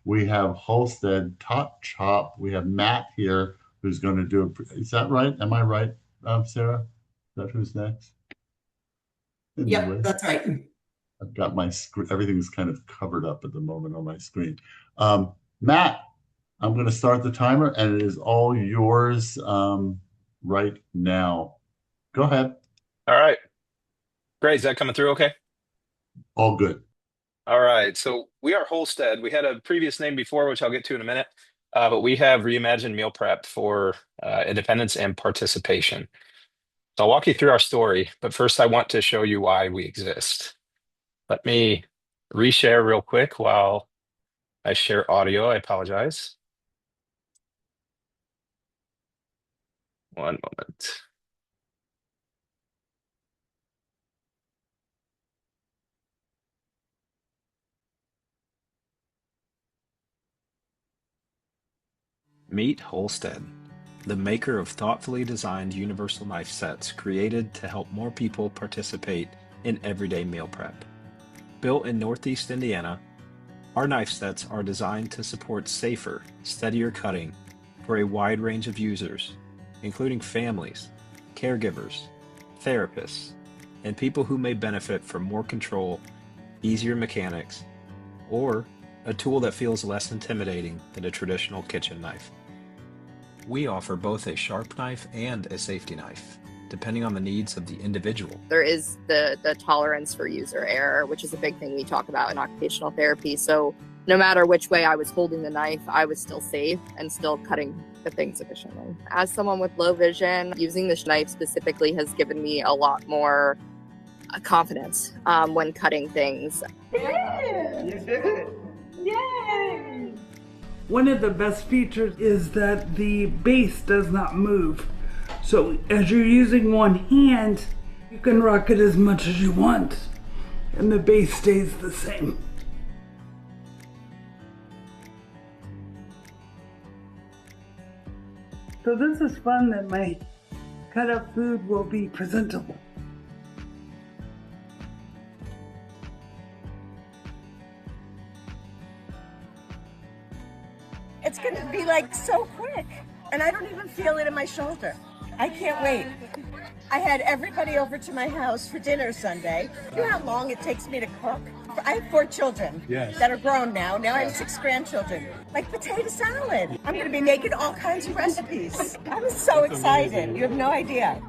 We have Holstead, Top Chop. We have Matt here who's going to do is that right? Am I right, Sarah? Is that who's next? Yep, Anyway, that's right. I've got my screen, everything's kind of covered up at the moment on my screen. Matt, I'm going to start the timer and it is all yours right now. Go ahead. All right. Great. Is that coming through okay? All good. All right. So we are Holstead. We had a previous name before, which I'll get to in a minute. But we have reimagined meal prep for independence and participation. So I'll walk you through our story, but first I want to show you why we exist. Let me reshare real quick while I share audio. I apologize. One moment. Meet Holstead, the maker of thoughtfully designed universal knife sets created to help more people participate in everyday meal prep. Built in Northeast Indiana, our knife sets are designed to support safer, steadier cutting for a wide range of users, including families, caregivers, therapists, and people who may benefit from more control, easier mechanics, or a tool that feels less intimidating than a traditional kitchen knife. We offer both a sharp knife and a safety knife, depending on the needs of the individual. There is the tolerance for user error, which is a big thing we talk about in occupational therapy. So no matter which way I was holding the knife, I was still safe and still cutting the things efficiently. As someone with low vision, using this knife specifically has given me a lot more confidence when cutting things. Yeah. You did it. Yay! One of the best features is that the base does not move. So as you're using one hand, you can rock it as much as you want, and the base stays the same. So this is fun that my cut up food will be presentable. It's going to be like so quick, and I don't even feel it in my shoulder. I can't wait. I had everybody over to my house for dinner Sunday. You know how long it takes me to cook? I have 4 children that are grown now. Now I have 6 grandchildren. Like potato salad. I'm going to be making all kinds of recipes. I'm so excited. You have no idea.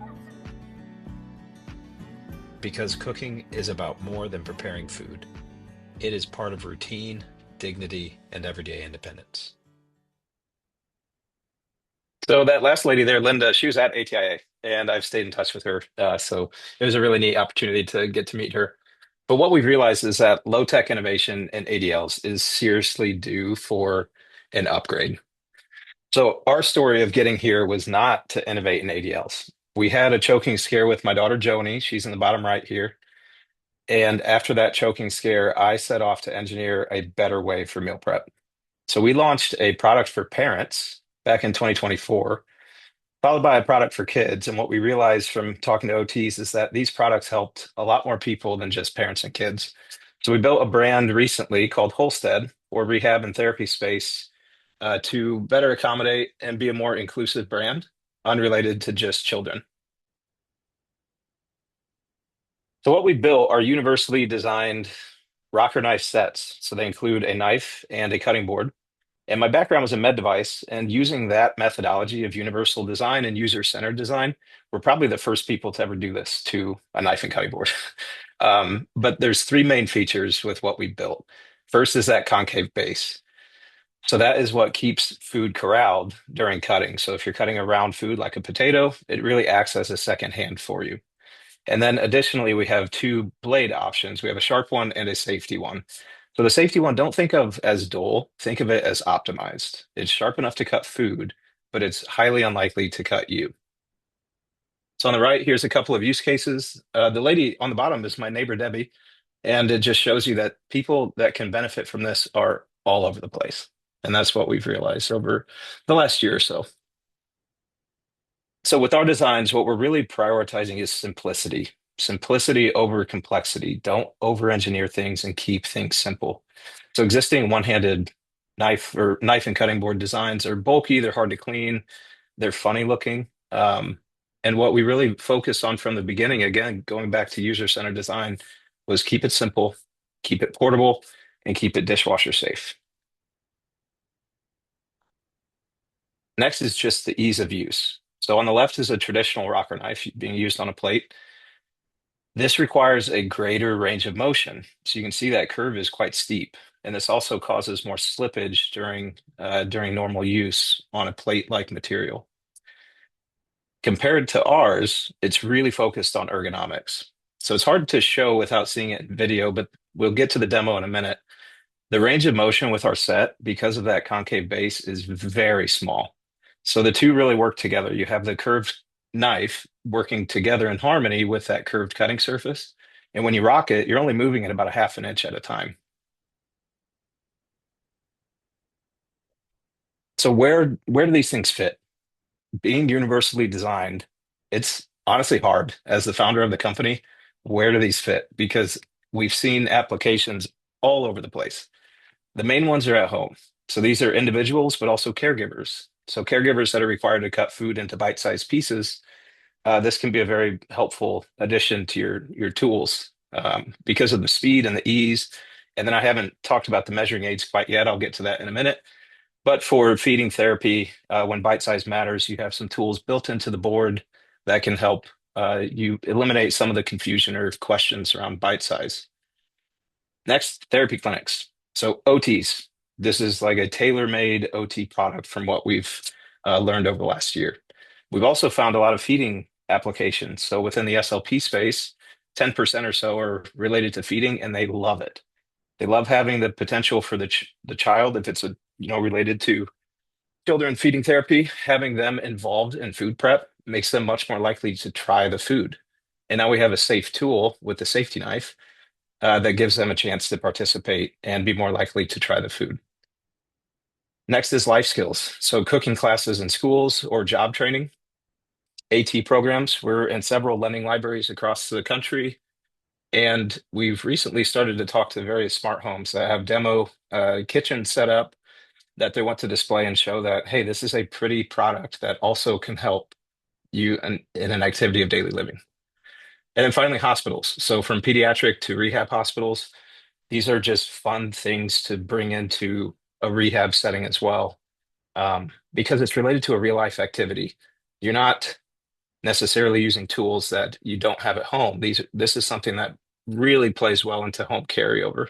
Because cooking is about more than preparing food. It is part of routine, dignity, and everyday independence. So that last lady there, Linda, she was at ATIA, and I've stayed in touch with her. So it was a really neat opportunity to get to meet her. But what we've realized is that low tech innovation in ADLs is seriously due for an upgrade. So our story of getting here was not to innovate in ADLs. We had a choking scare with my daughter Joni. She's in the bottom right here. And after that choking scare, I set off to engineer a better way for meal prep. So we launched a product for parents back in 2024, followed by a product for kids. And what we realized from talking to OTs is that these products helped a lot more people than just parents and kids. So we built a brand recently called Holstead, or rehab and therapy space, to better accommodate and be a more inclusive brand, unrelated to just children. So what we built are universally designed rocker knife sets. So they include a knife and a cutting board. And my background was in med device, and using that methodology of universal design and user-centered design, we're probably the first people to ever do this to a knife and cutting board. But there's 3 main features with what we built. First is that concave base. So that is what keeps food corralled during cutting. So if you're cutting a round food like a potato, it really acts as a second hand for you. And then additionally, we have 2 blade options. We have a sharp one and a safety one. So the safety one, don't think of as dull, think of it as optimized. It's sharp enough to cut food, but it's highly unlikely to cut you. So on the right, here's a couple of use cases. The lady on the bottom is my neighbor, Debbie, and it just shows you that people that can benefit from this are all over the place. And that's what we've realized over the last year or so. So with our designs, what we're really prioritizing is simplicity. Simplicity over complexity. Don't over-engineer things and keep things simple. So existing one-handed knife and cutting board designs are bulky, they're hard to clean, they're funny looking. And what we really focused on from the beginning, again, going back to user-centered design, was keep it simple, keep it portable, and keep it dishwasher safe. Next is just the ease of use. So on the left is a traditional rocker knife being used on a plate. This requires a greater range of motion. So you can see that curve is quite steep. And this also causes more slippage during normal use on a plate-like material. Compared to ours, it's really focused on ergonomics. So it's hard to show without seeing it in video, but we'll get to the demo in a minute. The range of motion with our set, because of that concave base, is very small. So the two really work together. You have the curved knife working together in harmony with that curved cutting surface. And when you rock it, you're only moving it about a half an inch at a time. So where do these things fit? Being universally designed, it's honestly hard. As the founder of the company, where do these fit? Because we've seen applications all over the place. The main ones are at home. So these are individuals, but also caregivers. So caregivers that are required to cut food into bite-sized pieces, this can be a very helpful addition to your tools because of the speed and the ease. And then I haven't talked about the measuring aids quite yet. I'll get to that in a minute. But for feeding therapy, when bite size matters, you have some tools built into the board that can help you eliminate some of the confusion or questions around bite size. Next, therapy clinics. So OTs. This is like a tailor-made OT product from what we've learned over the last year. We've also found a lot of feeding applications. So within the SLP space, 10% or so are related to feeding, and they love it. They love having the potential for the child, if it's related to children feeding therapy, having them involved in food prep makes them much more likely to try the food. And now we have a safe tool with the safety knife that gives them a chance to participate and be more likely to try the food. Next is life skills. So cooking classes in schools or job training, AT programs. We're in several lending libraries across the country. And we've recently started to talk to various smart homes that have demo kitchens set up that they want to display and show that, hey, this is a pretty product that also can help you in an activity of daily living. And then finally, hospitals. So from pediatric to rehab hospitals, these are just fun things to bring into a rehab setting as well, because it's related to a real life activity. You're not necessarily using tools that you don't have at home. This is something that really plays well into home carryover.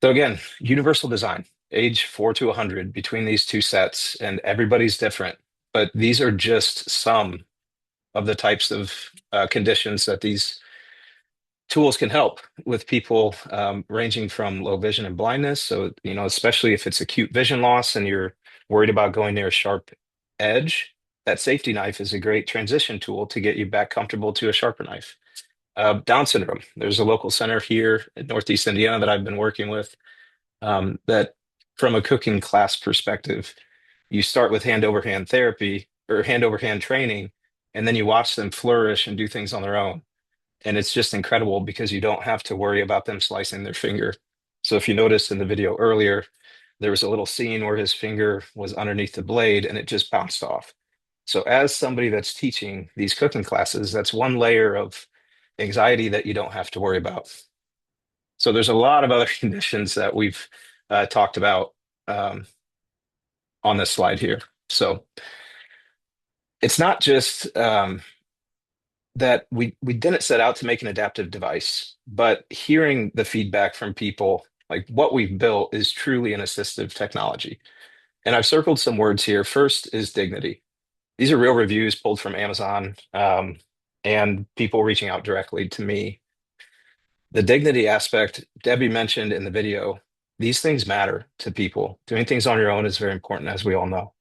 So again, universal design, age 4 to 100 between these two sets, and everybody's different, but these are just some of the types of conditions that these tools can help with people, ranging from low vision and blindness. So, especially if it's acute vision loss and you're worried about going near a sharp edge, that safety knife is a great transition tool to get you back comfortable to a sharper knife. Down syndrome. There's a local center here in Northeast Indiana that I've been working with, that from a cooking class perspective, you start with hand over hand therapy or hand over hand training, and then you watch them flourish and do things on their own. And it's just incredible because you don't have to worry about them slicing their finger. So if you noticed in the video earlier, there was a little scene where his finger was underneath the blade and it just bounced off. So as somebody that's teaching these cooking classes, that's one layer of anxiety that you don't have to worry about. So there's a lot of other conditions that we've talked about on this slide here. So it's not just that we didn't set out to make an adaptive device, but hearing the feedback from people, like what we've built is truly an assistive technology. And I've circled some words here. First is dignity. These are real reviews pulled from Amazon, and people reaching out directly to me. The dignity aspect, Debbie mentioned in the video, these things matter to people. Doing things on your own is very important, as we all know.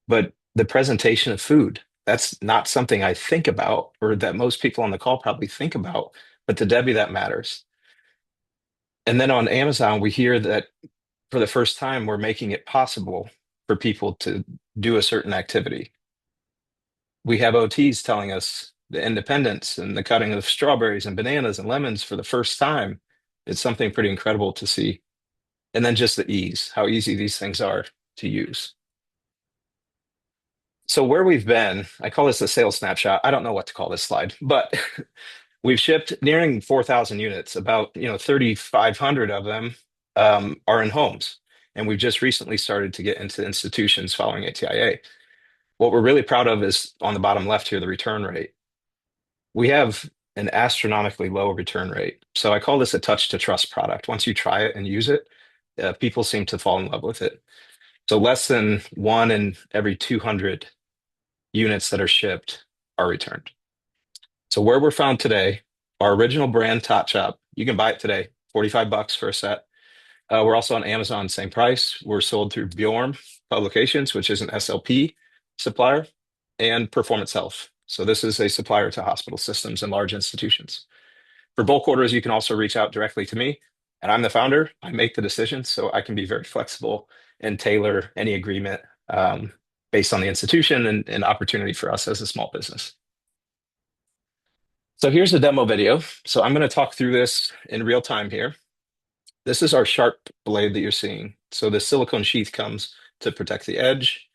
But the presentation of food, that's not something I think about, or that most people on the call probably think about, but to Debbie, that matters. And then on Amazon, we hear that for the first time, we're making it possible for people to do a certain activity. We have OTs telling us the independence and the cutting of strawberries and bananas and lemons for the first time. It's something pretty incredible to see. And then just the ease, how easy these things are to use. So where we've been, I call this a sales snapshot. I don't know what to call this slide, but we've shipped nearing 4,000 units. About 3,500 of them are in homes, and we've just recently started to get into institutions following ATIA. What we're really proud of is on the bottom left here, the return rate. We have an astronomically low return rate. So I call this a touch to trust product. Once you try it and use it, people seem to fall in love with it. So less than 1 in every 200 units that are shipped are returned. So where we're found today, our original brand Top Shop, you can buy it today, $45 for a set. We're also on Amazon, same price. We're sold through Bjorn Publications, which is an SLP supplier, and Performance Health. So this is a supplier to hospital systems and large institutions. For bulk orders, you can also reach out directly to me, and I'm the founder. I make the decisions, so I can be very flexible and tailor any agreement based on the institution and opportunity for us as a small business. So here's a demo video. So I'm going to talk through this in real time here. This is our sharp blade that you're seeing. So the silicone sheath comes to protect the edge.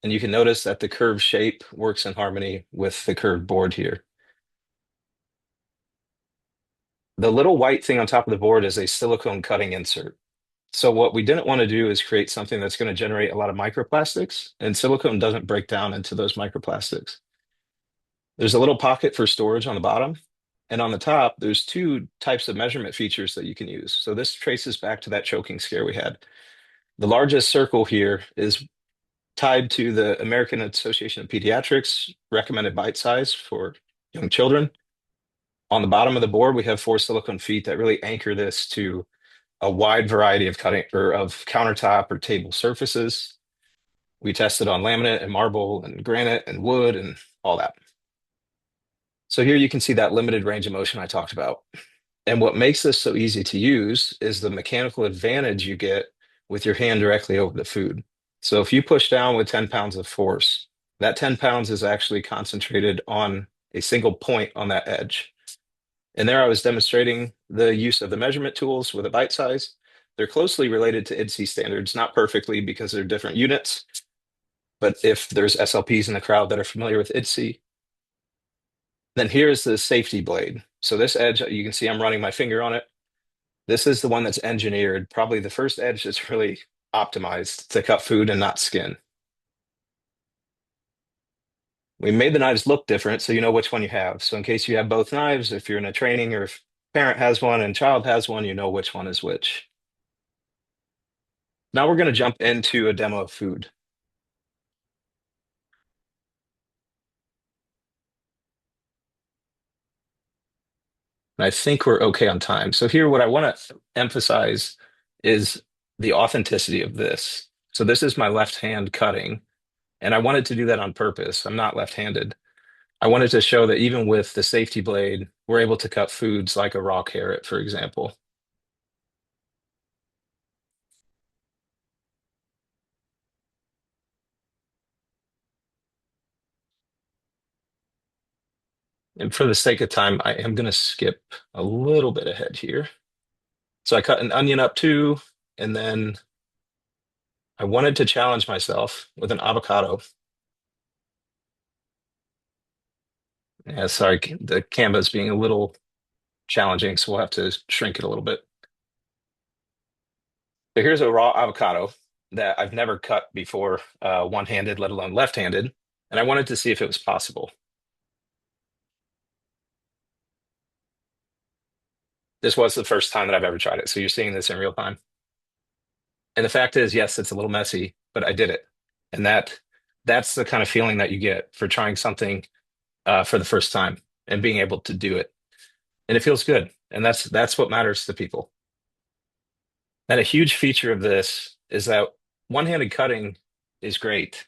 And you can notice that the curved shape works in harmony with the curved board here. The little white thing on top of the board is a silicone cutting insert. So what we didn't want to do is create something that's going to generate a lot of microplastics, and silicone doesn't break down into those microplastics. There's a little pocket for storage on the bottom, and on the top, there's 2 types of measurement features that you can use. So this traces back to that choking scare we had. The largest circle here is tied to the American Association of Pediatrics recommended bite size for young children. On the bottom of the board, we have 4 silicone feet that really anchor this to a wide variety of cutting or of countertop or table surfaces. We tested on laminate and marble and granite and wood and all that. So here you can see that limited range of motion I talked about. And what makes this so easy to use is the mechanical advantage you get with your hand directly over the food. So if you push down with 10 pounds of force, that 10 pounds is actually concentrated on a single point on that edge. And there I was demonstrating the use of the measurement tools with a bite size. They're closely related to IDSI standards, not perfectly because they're different units. But if there's SLPs in the crowd that are familiar with IDSI, then here's the safety blade. So this edge, you can see I'm running my finger on it. This is the one that's engineered, probably the first edge that's really optimized to cut food and not skin. We made the knives look different so you know which one you have. So in case you have both knives, if you're in a training or if parent has one and child has one, you know which one is which. Now we're going to jump into a demo of food. And I think we're okay on time. So here, what I want to emphasize is the authenticity of this. So this is my left hand cutting, and I wanted to do that on purpose. I'm not left-handed. I wanted to show that even with the safety blade, we're able to cut foods like a raw carrot, for example. And for the sake of time, I am going to skip a little bit ahead here. So I cut an onion up too, and then I wanted to challenge myself with an avocado. Yeah, sorry, the Canva is being a little challenging, so we'll have to shrink it a little bit. So here's a raw avocado that I've never cut before, one-handed, let alone left-handed, and I wanted to see if it was possible. This was the first time that I've ever tried it, so you're seeing this in real time. And the fact is, yes, it's a little messy, but I did it. And that's the kind of feeling that you get for trying something for the first time and being able to do it. And it feels good. And that's what matters to people. And a huge feature of this is that one-handed cutting is great,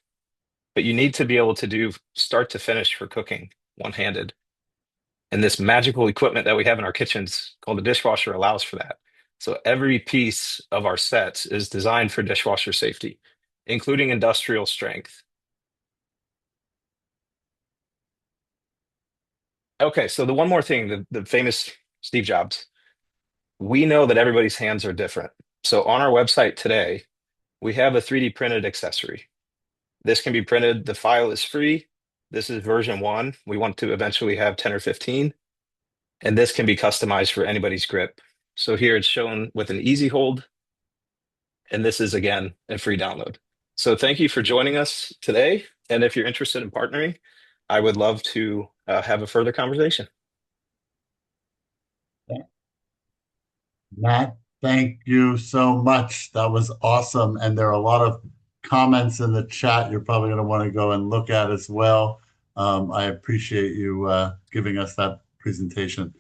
but you need to be able to do start to finish for cooking one-handed. And this magical equipment that we have in our kitchens called a dishwasher allows for that. So every piece of our sets is designed for dishwasher safety, including industrial strength. Okay, so the one more thing, the famous Steve Jobs, we know that everybody's hands are different. So on our website today, we have a 3D printed accessory. This can be printed. The file is free. This is version 1. We want to eventually have 10 or 15. And this can be customized for anybody's grip. So here it's shown with an easy hold. And this is, again, a free download. So thank you for joining us today. And if you're interested in partnering, I would love to have a further conversation. Matt, thank you so much. That was awesome. And there are a lot of comments in the chat you're probably going to want to go and look at as well. I appreciate you giving us that presentation.